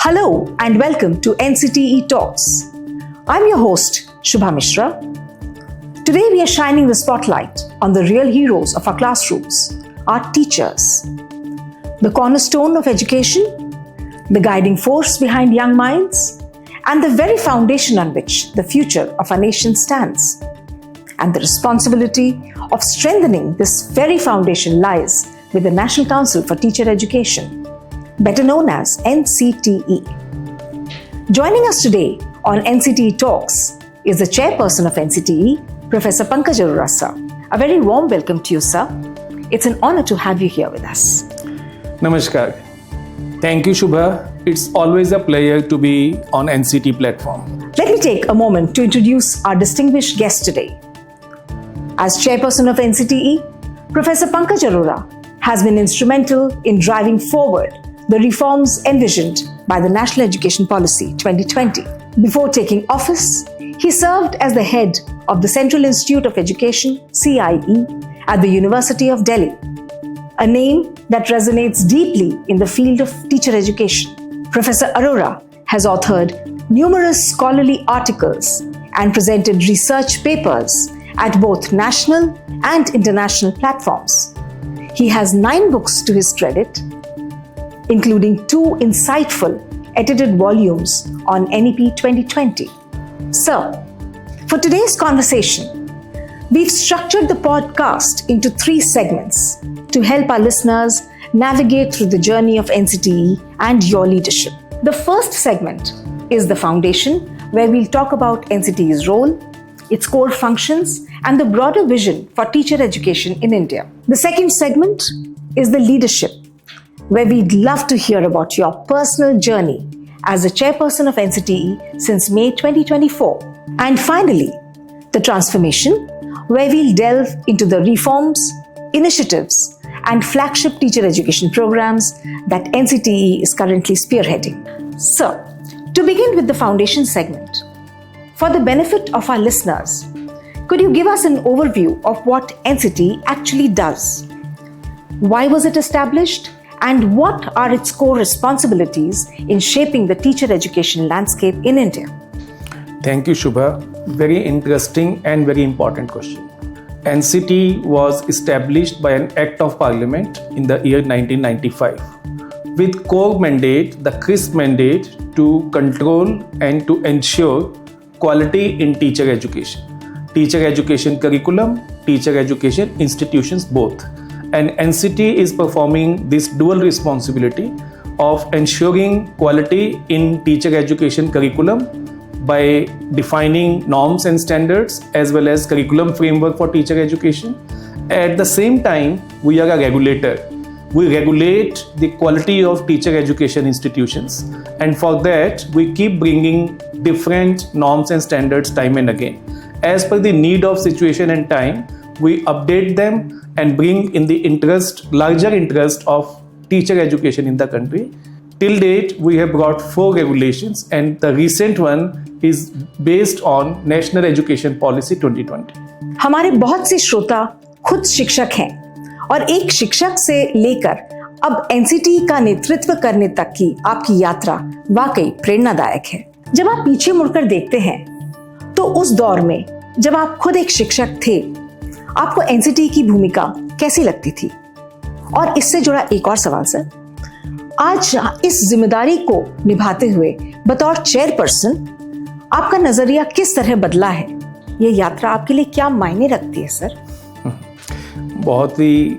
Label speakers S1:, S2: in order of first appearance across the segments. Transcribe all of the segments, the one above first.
S1: Hello and welcome to NCTE Talks. I'm your host, 𝐄𝐩𝐢𝐬𝐤𝐸 Mishra. Today we are shining the spotlight on the real heroes of our classrooms, our teachers. The cornerstone of education, the guiding force behind young minds, and the very foundation on which the future of our nation stands. And the responsibility of strengthening this very foundation lies with the National Council for Teacher Education, better known as NCTE. Joining us today on NCTE Talks is the Chairperson of NCTE, Professor Pankaj Arora, sir. A very warm welcome to you, sir. It's an honor to have you here with us.
S2: Namaskar. Thank you, 𝐄𝐩𝐢𝐬𝐸. It's always a pleasure to be on NCTE platform.
S1: Let me take a moment to introduce our distinguished guest today. As Chairperson of NCTE, Professor Pankaj Arora has been instrumental in driving forward the reforms envisioned by the National Education Policy 2020. Before taking office, he served as the head of the Central Institute of Education, CIE, at the University of Delhi, a name that resonates deeply in the field of teacher education. Professor Arora has authored numerous scholarly articles and presented research papers at both national and international platforms. He has 9 books to his credit, including 2 insightful edited volumes on NEP 2020. Sir, for today's conversation, we've structured the podcast into 3 segments to help our listeners navigate through the journey of NCTE and your leadership. The first segment is the foundation, where we'll talk about NCTE's role, its core functions, and the broader vision for teacher education in India. The second segment is the leadership, where we'd love to hear about your personal journey as the chairperson of NCTE since May 2024. And finally, the transformation, where we'll delve into the reforms, initiatives, and flagship teacher education programs that NCTE is currently spearheading. So, to begin with the foundation segment, for the benefit of our listeners, could you give us an overview of what NCTE actually does? Why was it established? And what are its core responsibilities in shaping the teacher education landscape in India?
S2: Thank you, 𝐄𝐩𝐢𝐬𝐸. Very interesting and very important question. NCTE was established by an Act of Parliament in the year 1995 with core mandate, the crisp mandate to control and to ensure quality in teacher education curriculum, teacher education institutions both. And NCTE is performing this dual responsibility of ensuring quality in teacher education curriculum by defining norms and standards as well as curriculum framework for teacher education. At the same time, we are a regulator. We regulate the quality of teacher education institutions, and for that we keep bringing different norms and standards time and again. As per the need of situation and time, we update them and bring in the larger interest of teacher education in the country. Till date, we have brought 4 regulations, and the recent one is based on National Education Policy 2020.
S1: हमारे बहुत से श्रोता खुद शिक्षक हैं और एक शिक्षक से लेकर अब NCTE का नेतृत्व करने तक की आपकी यात्रा वाकई प्रेरणादायक है। जब आप पीछे मुड़कर देखते हैं तो उस दौर में जब आप खुद एक शिक्षक थे, आपको NCTE की भूमिका कैसी लगती थी? और इससे जुड़ा एक और सवाल सर, आज इस जिम्मेदारी को निभाते हुए बतौर चेयरपर्सन आपका नजरिया किस तरह बदला है? ये यात्रा आपके लिए क्या मायने रखती है सर?
S2: बहुत ही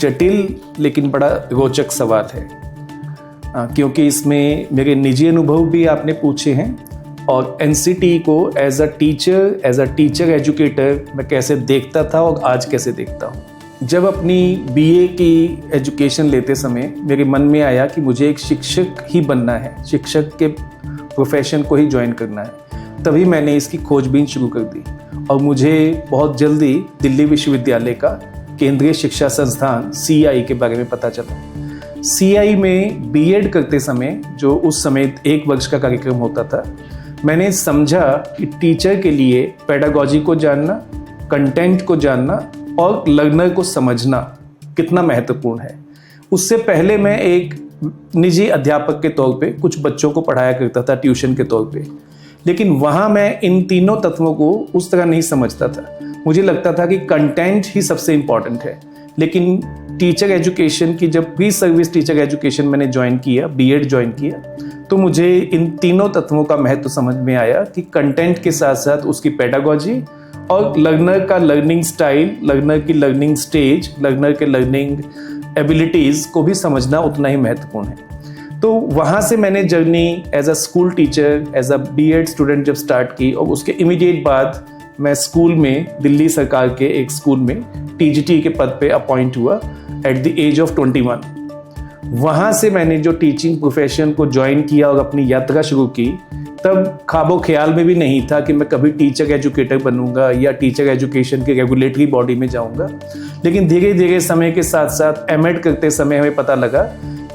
S2: जटिल लेकिन बड़ा रोचक सवाल है, क्योंकि इसमें मेरे निजी अनुभव भी आपने पूछे हैं और NCTE को एज अ टीचर एजुकेटर मैं कैसे देखता था और आज कैसे देखता हूँ। जब अपनी BA की एजुकेशन लेते समय मेरे मन में आया कि मुझे एक शिक्षक ही बनना है, शिक्षक के प्रोफेशन को ही ज्वाइन करना है, तभी मैंने इसकी खोजबीन शुरू कर दी और मुझे बहुत जल्दी दिल्ली विश्वविद्यालय का केंद्रीय शिक्षा संस्थान CIE के बारे में पता चला। CIE में B.Ed करते समय, जो उस समय 1 वर्ष का कार्यक्रम होता था, मैंने समझा कि टीचर के लिए पेडागॉजी को जानना, कंटेंट को जानना और लर्नर को समझना कितना महत्वपूर्ण है। उससे पहले मैं एक निजी अध्यापक के तौर पे कुछ बच्चों को पढ़ाया करता था ट्यूशन के तौर पे, लेकिन वहाँ मैं इन तीनों तत्वों को उस तरह नहीं समझता था। मुझे लगता था कि कंटेंट ही सबसे इम्पॉर्टेंट है। लेकिन टीचर एजुकेशन की जब प्री सर्विस टीचर एजुकेशन मैंने ज्वाइन किया, बीएड ज्वाइन किया, तो मुझे इन तीनों तत्वों का महत्व समझ में आया कि कंटेंट के साथ साथ उसकी पेडागोजी और लर्नर का लर्निंग स्टाइल, लर्नर की लर्निंग स्टेज, लर्नर के लर्निंग एबिलिटीज़ को भी समझना उतना ही महत्वपूर्ण है। तो वहाँ से मैंने journey as a school teacher, as a BEd student जब स्टार्ट की, और उसके इमीडिएट बाद मैं स्कूल में, दिल्ली सरकार के एक स्कूल में टीजीटी के पद पे अपॉइंट हुआ एट द एज ऑफ 21। वहाँ से मैंने जो टीचिंग प्रोफेशन को ज्वाइन किया और अपनी यात्रा शुरू की, तब ख्वाबो ख्याल में भी नहीं था कि मैं कभी टीचर एजुकेटर बनूंगा या टीचर एजुकेशन के रेगुलेटरी बॉडी में जाऊंगा। लेकिन धीरे धीरे समय के साथ साथ एमएड करते समय हमें पता लगा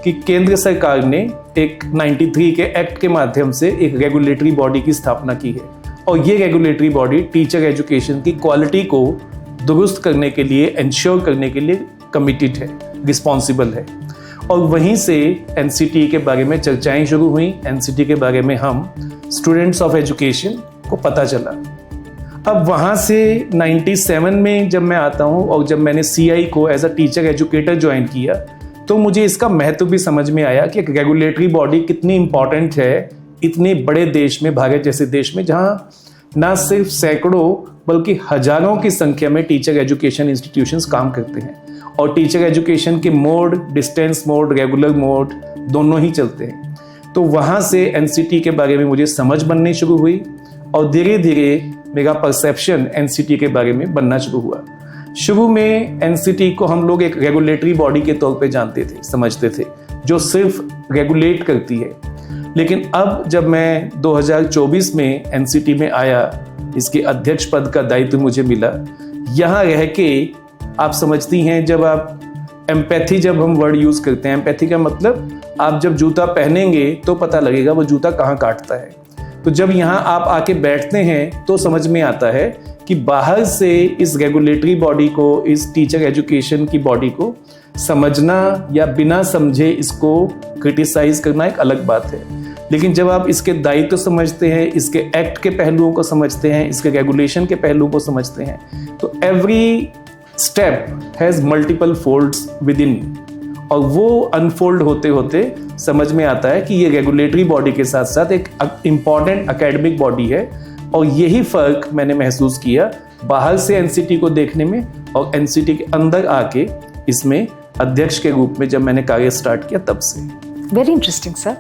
S2: कि केंद्र सरकार ने एक 93 के एक्ट के माध्यम से एक रेगुलेटरी बॉडी की स्थापना की है, और ये रेगुलेटरी बॉडी टीचर एजुकेशन की क्वालिटी को दुरुस्त करने के लिए, इंश्योर करने के लिए कमिटेड है, रिस्पॉन्सिबल है। और वहीं से एनसीटीई के बारे में चर्चाएं शुरू हुई। एनसीटीई के बारे में हम स्टूडेंट्स ऑफ एजुकेशन को पता चला। अब वहाँ से 97 में जब मैं आता हूँ और जब मैंने सीआई को as a teacher educator join किया, तो मुझे इसका महत्व भी समझ में आया कि एक रेगुलेटरी बॉडी कितनी इम्पॉर्टेंट है इतने बड़े देश में, भारत जैसे देश में, जहाँ ना सिर्फ सैकड़ों बल्कि हजारों की संख्या में टीचर एजुकेशन इंस्टीट्यूशंस काम करते हैं, और टीचर एजुकेशन के mode, distance mode, regular mode दोनों ही चलते हैं। तो वहाँ से एनसीटी के बारे में मुझे समझ बननी शुरू हुई, और धीरे धीरे मेरा परसेप्शन एनसीटी के बारे में बनना शुरू हुआ। शुरू में एनसीटी को हम लोग एक रेगुलेटरी बॉडी के तौर पे जानते थे, समझते थे, जो सिर्फ रेगुलेट करती है। लेकिन अब जब मैं 2024 में एनसीटी में आया, इसके अध्यक्ष पद का दायित्व मुझे मिला। यहाँ रह के आप समझती हैं, जब आप एम्पैथी, जब हम वर्ड यूज़ करते हैं, एम्पैथी का मतलब आप जब जूता पहनेंगे तो पता लगेगा वो जूता कहाँ काटता है। तो जब यहाँ आप आके बैठते हैं तो समझ में आता है कि बाहर से इस रेगुलेटरी बॉडी को, इस टीचर एजुकेशन की बॉडी को समझना या बिना समझे इसको क्रिटिसाइज करना एक अलग बात है। लेकिन जब आप इसके दायित्व समझते हैं, इसके एक्ट के पहलुओं को समझते हैं, इसके रेगुलेशन के पहलुओं को समझते हैं, तो every step has multiple folds with in, और वो अनफोल्ड होते होते समझ में आता है कि ये रेगुलेटरी बॉडी के साथ साथ एक इम्पॉर्टेंट एकेडमिक बॉडी है। और यही फर्क मैंने महसूस किया बाहर से एनसीटी को देखने में और एनसीटी के अंदर आके इसमें अध्यक्ष के रूप में जब मैंने कार्य स्टार्ट किया तब से।
S1: Very interesting sir.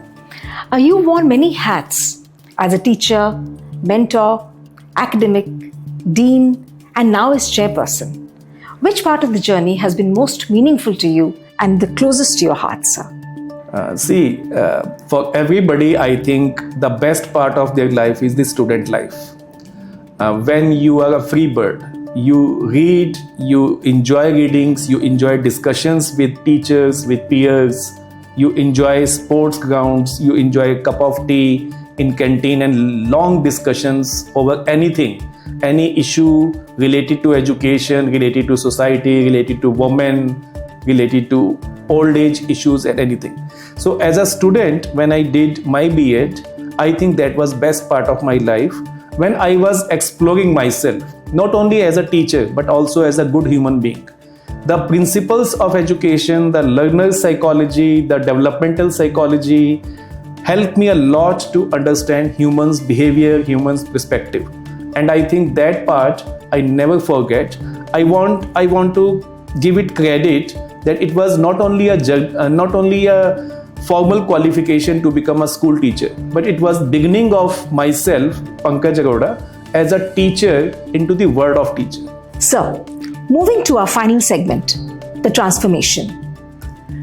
S1: You wore many hats as a teacher, mentor, academic, dean, and now as chairperson. Which part of the journey has been most meaningful to you and the closest to your heart, sir?
S2: For everybody, I think the best part of their life is the student life. When you are a free bird, you read, you enjoy readings, you enjoy discussions with teachers, with peers, you enjoy sports grounds, you enjoy a cup of tea in canteen and long discussions over anything, any issue related to education, related to society, related to women, related to old age issues and anything. So as a student, when I did my B.Ed, I think that was best part of my life, when I was exploring myself, not only as a teacher, but also as a good human being. The principles of education, the learner psychology, the developmental psychology helped me a lot to understand humans' behavior, humans' perspective. And I think that part I never forget. I want to give it credit that it was not only a formal qualification to become a school teacher, but it was beginning of myself, Pankaj Arora, as a teacher into the world of teacher.
S1: So, moving to our final segment, the transformation.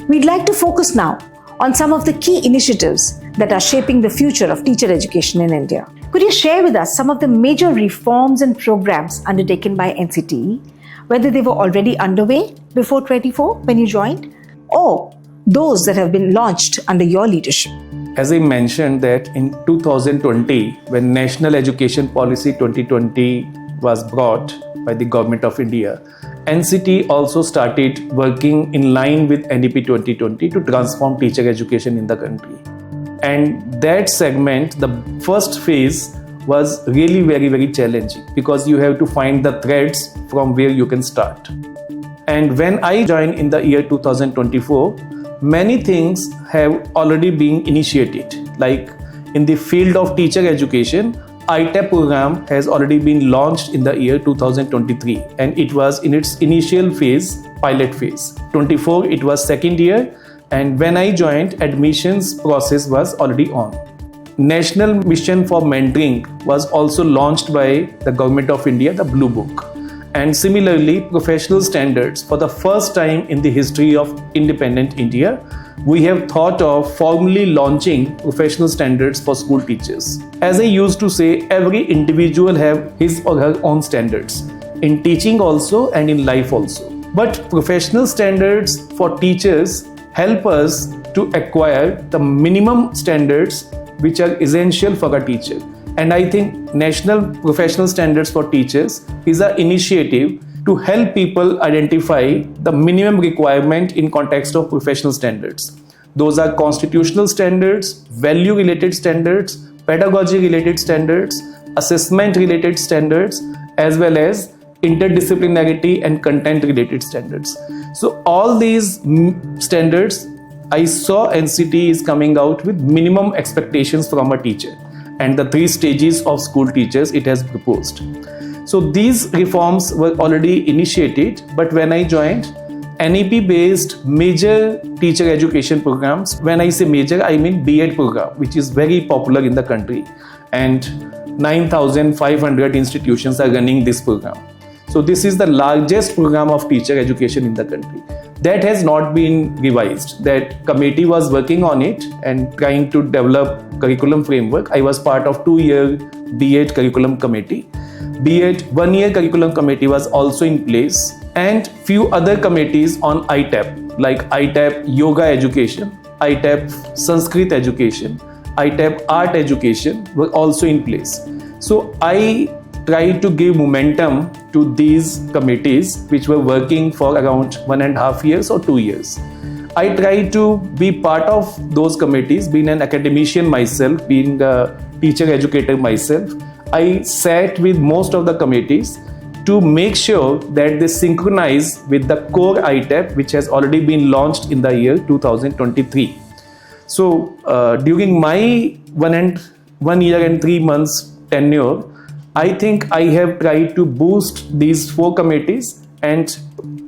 S1: We'd like to focus now on some of the key initiatives that are shaping the future of teacher education in India. Could you share with us some of the major reforms and programs undertaken by NCTE, whether they were already underway before 24 when you joined, or those that have been launched under your leadership?
S2: As I mentioned that in 2020, when National Education Policy 2020 was brought by the Government of India, NCTE also started working in line with NEP 2020 to transform teacher education in the country. And that segment, the first phase, was really very challenging because you have to find the threads from where you can start. And when I joined in the year 2024, many things have already been initiated. Like in the field of teacher education, ITAP program has already been launched in the year 2023, and it was in its initial phase, pilot phase. 24, it was second year, and when I joined, admissions process was already on. National Mission for Mentoring was also launched by the Government of India, the Blue Book. And similarly, professional standards, for the first time in the history of independent India, we have thought of formally launching professional standards for school teachers. As I used to say, every individual have his or her own standards, in teaching also and in life also. But professional standards for teachers help us to acquire the minimum standards which are essential for a teacher. And I think National Professional Standards for Teachers is an initiative to help people identify the minimum requirement in context of professional standards. Those are constitutional standards, value-related standards, pedagogy-related standards, assessment-related standards, as well as interdisciplinarity and content-related standards. So all these standards, I saw NCTE is coming out with minimum expectations from a teacher and the 3 stages of school teachers it has proposed. So these reforms were already initiated, but when I joined, NEP-based major teacher education programs, when I say major, I mean B.Ed program, which is very popular in the country, and 9,500 institutions are running this program. So this is the largest program of teacher education in the country. That has not been revised. That committee was working on it and trying to develop curriculum framework. I was part of 2-year B.Ed curriculum committee. B.Ed 1-year curriculum committee was also in place, and few other committees on ITAP, like ITAP Yoga Education, ITAP Sanskrit Education, ITAP Art Education were also in place. So I tried to give momentum to these committees which were working for around 1.5 years or 2 years. I tried to be part of those committees, being an academician myself, being a teacher educator myself. I sat with most of the committees to make sure that they synchronize with the core ITAP which has already been launched in the year 2023. So during my 1 year and 3 months tenure, I think I have tried to boost these 4 committees and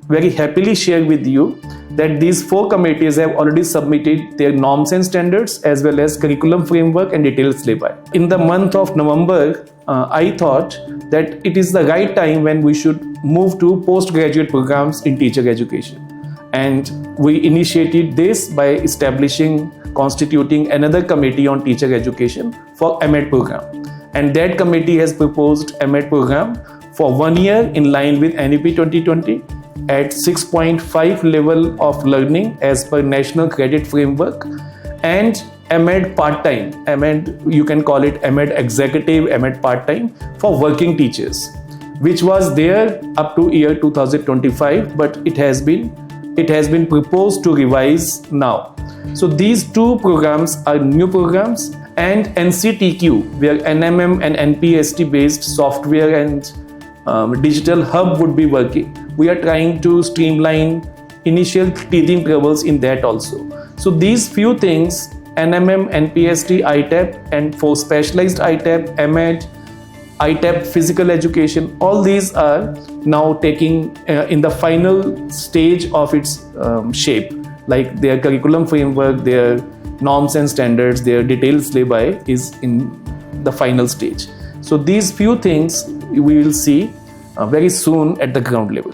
S2: very happily share with you that these 4 committees have already submitted their norms and standards as well as curriculum framework and detailed syllabi. In the month of November, I thought that it is the right time when we should move to postgraduate programs in teacher education. And we initiated this by constituting another committee on teacher education for MEd program. And that committee has proposed MEd program for 1 year in line with NEP 2020 at 6.5 level of learning as per National Credit Framework, and MEd part-time, MEd, you can call it MEd executive, MEd part-time for working teachers, which was there up to year 2025, but it has been proposed to revise now. So these 2 programs are new programs, and NCTE, where NMM and NPST based software and digital hub would be working. We are trying to streamline initial teething troubles in that also. So these few things, NMM, NPST, ITAP, and for specialized ITAP, MEd, ITAP physical education, all these are now taking in the final stage of its shape, like their curriculum framework, their norms and standards, their detailed syllabi is in the final stage. So these few things we will see very soon at the ground level.